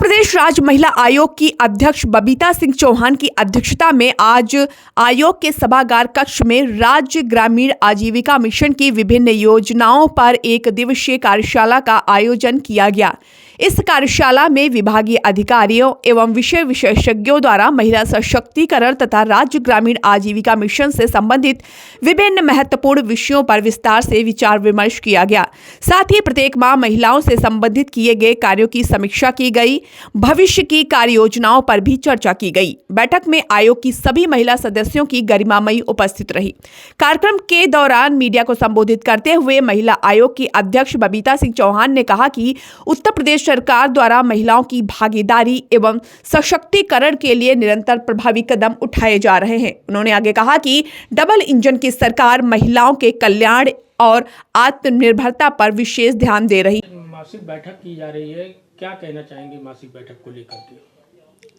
प्रदेश राज्य महिला आयोग की अध्यक्ष बबीता सिंह चौहान की अध्यक्षता में आज आयोग के सभागार कक्ष में राज्य ग्रामीण आजीविका मिशन की विभिन्न योजनाओं पर एक दिवसीय कार्यशाला का आयोजन किया गया। इस कार्यशाला में विभागीय अधिकारियों एवं विषय विशेषज्ञों द्वारा महिला सशक्तिकरण तथा राज्य ग्रामीण आजीविका मिशन से संबंधित विभिन्न महत्वपूर्ण विषयों पर विस्तार से विचार विमर्श किया गया। साथ ही प्रत्येक माह महिलाओं से संबंधित किए गए कार्यों की समीक्षा की गई। भविष्य की कार्य योजनाओं पर भी चर्चा की गई। बैठक में आयोग की सभी महिला सदस्यों की गरिमामयी उपस्थित रही। कार्यक्रम के दौरान मीडिया को संबोधित करते हुए महिला आयोग की अध्यक्ष बबीता सिंह चौहान ने कहा कि उत्तर प्रदेश सरकार द्वारा महिलाओं की भागीदारी एवं सशक्तिकरण के लिए निरंतर प्रभावी कदम उठाए जा रहे हैं। उन्होंने आगे कहा कि डबल इंजन की सरकार महिलाओं के कल्याण और आत्मनिर्भरता पर विशेष ध्यान दे रही है। मासिक बैठक की जा रही है, क्या कहना चाहेंगे मासिक बैठक को लेकर के?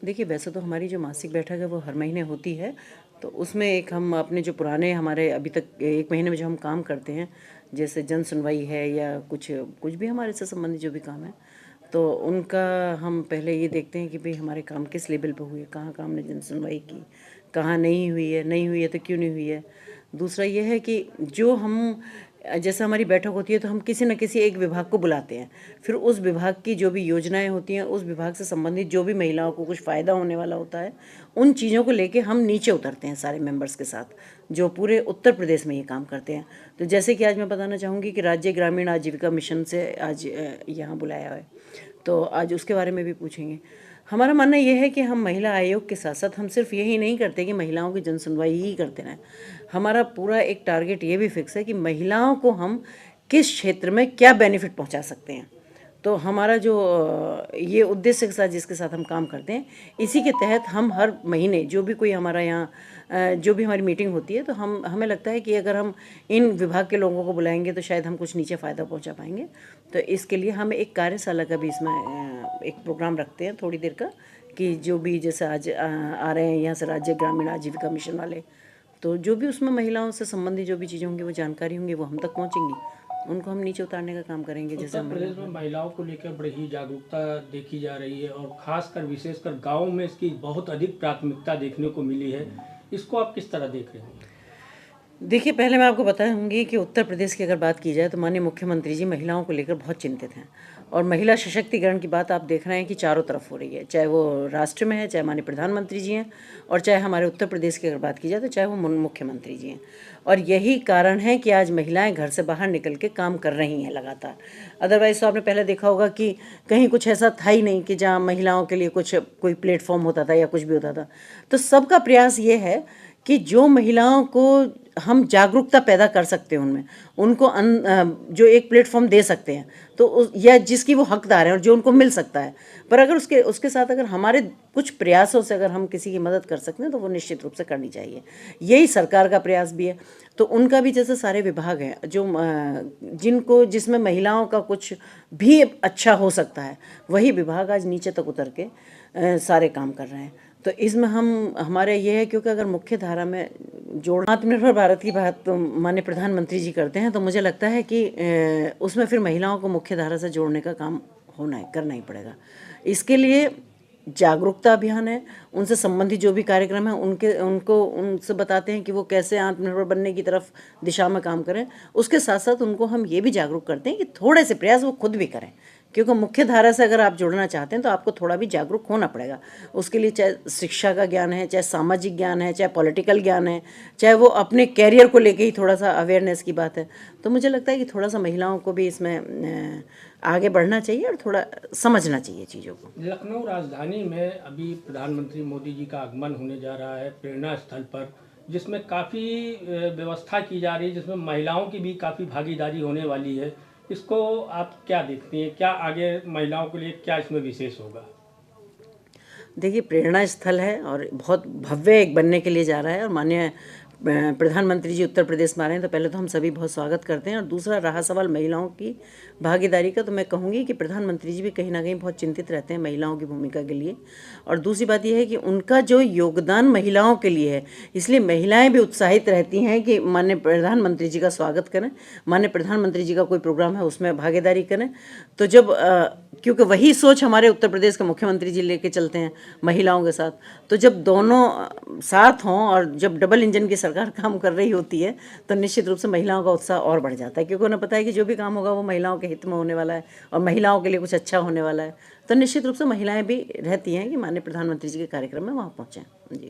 देखिए, वैसे तो हमारी जो मासिक बैठक है वो हर महीने होती है, तो उसमें एक हम अपने जो पुराने हमारे अभी तक एक महीने में जो हम काम करते हैं, जैसे जन सुनवाई है या कुछ भी हमारे से संबंधित जो भी काम है, तो उनका हम पहले ये देखते हैं कि भाई हमारे काम किस लेवल पे हुए, कहाँ कहाँ हमने जन सुनवाई की, कहाँ नहीं हुई है तो क्यों नहीं हुई है। दूसरा ये है कि जो हम जैसे हमारी बैठक होती है तो हम किसी न किसी एक विभाग को बुलाते हैं, फिर उस विभाग की जो भी योजनाएं होती हैं, उस विभाग से संबंधित जो भी महिलाओं को कुछ फ़ायदा होने वाला होता है, उन चीज़ों को लेके हम नीचे उतरते हैं सारे मेंबर्स के साथ, जो पूरे उत्तर प्रदेश में ये काम करते हैं। तो जैसे कि आज मैं बताना चाहूँगी कि राज्य ग्रामीण आजीविका मिशन से आज यहाँ बुलाया है, तो आज उसके बारे में भी पूछेंगे। हमारा मानना यह है कि हम महिला आयोग के साथ साथ हम सिर्फ यही नहीं करते कि महिलाओं की जनसुनवाई ही करते रहें। हमारा पूरा एक टारगेट ये भी फिक्स है कि महिलाओं को हम किस क्षेत्र में क्या बेनिफिट पहुंचा सकते हैं। तो हमारा जो ये उद्देश्य के साथ जिसके साथ हम काम करते हैं, इसी के तहत हम हर महीने जो भी कोई हमारा यहाँ जो भी हमारी मीटिंग होती है, तो हमें लगता है कि अगर हम इन विभाग के लोगों को बुलाएंगे तो शायद हम कुछ नीचे फ़ायदा पहुंचा पाएंगे। तो इसके लिए हम एक कार्यशाला का भी इसमें एक प्रोग्राम रखते हैं थोड़ी देर का, कि जो भी जैसे आज आ रहे हैं यहाँ से राज्य ग्रामीण आजीविका मिशन वाले, तो जो भी उसमें महिलाओं से संबंधित जो भी चीज़ें होंगी, वो जानकारी होंगी, वो हम तक पहुँचेंगी, उनको हम नीचे उतारने का काम करेंगे। जैसे उत्तर प्रदेश में महिलाओं को लेकर बड़ी ही जागरूकता देखी जा रही है और खासकर विशेषकर गाँव में इसकी बहुत अधिक प्राथमिकता देखने को मिली है। इसको आप किस तरह देख रहे हैं? देखिए, पहले मैं आपको बताऊंगी कि उत्तर प्रदेश की अगर बात की जाए तो माननीय मुख्यमंत्री जी महिलाओं को लेकर बहुत चिंतित हैं, और महिला सशक्तिकरण की बात आप देख रहे हैं कि चारों तरफ हो रही है, चाहे वो राष्ट्र में है, चाहे माननीय प्रधानमंत्री जी हैं, और चाहे हमारे उत्तर प्रदेश की अगर बात की जाए तो चाहे वो मुख्यमंत्री जी हैं। और यही कारण है कि आज महिलाएं घर से बाहर निकल के काम कर रही हैं लगातार। अदरवाइज़ तो आपने पहले देखा होगा कि कहीं कुछ ऐसा था ही नहीं कि जहाँ महिलाओं के लिए कोई प्लेटफॉर्म होता था या कुछ भी होता था। तो सबका प्रयास ये है कि जो महिलाओं को हम जागरूकता पैदा कर सकते हैं उनमें, उनको जो एक प्लेटफॉर्म दे सकते हैं, तो या जिसकी वो हकदार है और जो उनको मिल सकता है, पर अगर उसके साथ अगर हमारे कुछ प्रयासों से अगर हम किसी की मदद कर सकते हैं तो वो निश्चित रूप से करनी चाहिए। यही सरकार का प्रयास भी है। तो उनका भी जैसे सारे विभाग हैं जो जिसमें महिलाओं का कुछ भी अच्छा हो सकता है, वही विभाग आज नीचे तक उतर के सारे काम कर रहे हैं। तो इसमें हमारे ये है, क्योंकि अगर मुख्य धारा में जोड़ना, आत्मनिर्भर भारत की बात तो माननीय प्रधानमंत्री जी करते हैं, तो मुझे लगता है कि उसमें फिर महिलाओं को मुख्य धारा से जोड़ने का काम करना ही पड़ेगा। इसके लिए जागरूकता अभियान है, उनसे संबंधित जो भी कार्यक्रम है उनसे बताते हैं कि वो कैसे आत्मनिर्भर बनने की तरफ दिशा में काम करें। उसके साथ साथ उनको हम ये भी जागरूक करते हैं कि थोड़े से प्रयास वो खुद भी करें, क्योंकि मुख्य धारा से अगर आप जुड़ना चाहते हैं तो आपको थोड़ा भी जागरूक होना पड़ेगा। उसके लिए चाहे शिक्षा का ज्ञान है, चाहे सामाजिक ज्ञान है, चाहे पॉलिटिकल ज्ञान है, चाहे वो अपने कैरियर को लेके ही थोड़ा सा अवेयरनेस की बात है। तो मुझे लगता है कि थोड़ा सा महिलाओं को भी इसमें आगे बढ़ना चाहिए और थोड़ा समझना चाहिए चीज़ों को। लखनऊ राजधानी में अभी प्रधानमंत्री मोदी जी का आगमन होने जा रहा है प्रेरणा स्थल पर, जिसमें काफ़ी व्यवस्था की जा रही है, जिसमें महिलाओं की भी काफ़ी भागीदारी होने वाली है। इसको आप क्या देखती हैं? क्या आगे महिलाओं के लिए क्या इसमें विशेष होगा? देखिए, प्रेरणा स्थल है और बहुत भव्य एक बनने के लिए जा रहा है, और माननीय प्रधानमंत्री जी उत्तर प्रदेश में आ रहे हैं तो पहले तो हम सभी बहुत स्वागत करते हैं। और दूसरा रहा सवाल महिलाओं की भागीदारी का, तो मैं कहूँगी कि प्रधानमंत्री जी भी कहीं ना कहीं बहुत चिंतित रहते हैं महिलाओं की भूमिका के लिए। और दूसरी बात यह है कि उनका जो योगदान महिलाओं के लिए है, इसलिए महिलाएं भी उत्साहित रहती हैं कि माननीय प्रधानमंत्री जी का स्वागत करें, माननीय प्रधानमंत्री जी का कोई प्रोग्राम है उसमें भागीदारी करें। तो जब क्योंकि वही सोच हमारे उत्तर प्रदेश के मुख्यमंत्री जी लेके चलते हैं महिलाओं के साथ, तो जब दोनों साथ हों और जब डबल इंजन की सरकार काम कर रही होती है तो निश्चित रूप से महिलाओं का उत्साह और बढ़ जाता है, क्योंकि उन्हें पता है कि जो भी काम होगा वो महिलाओं के हित में होने वाला है और महिलाओं के लिए कुछ अच्छा होने वाला है। तो निश्चित रूप से महिलाएं भी रहती हैं कि माननीय प्रधानमंत्री जी के कार्यक्रम में वहाँ पहुँचें। जी।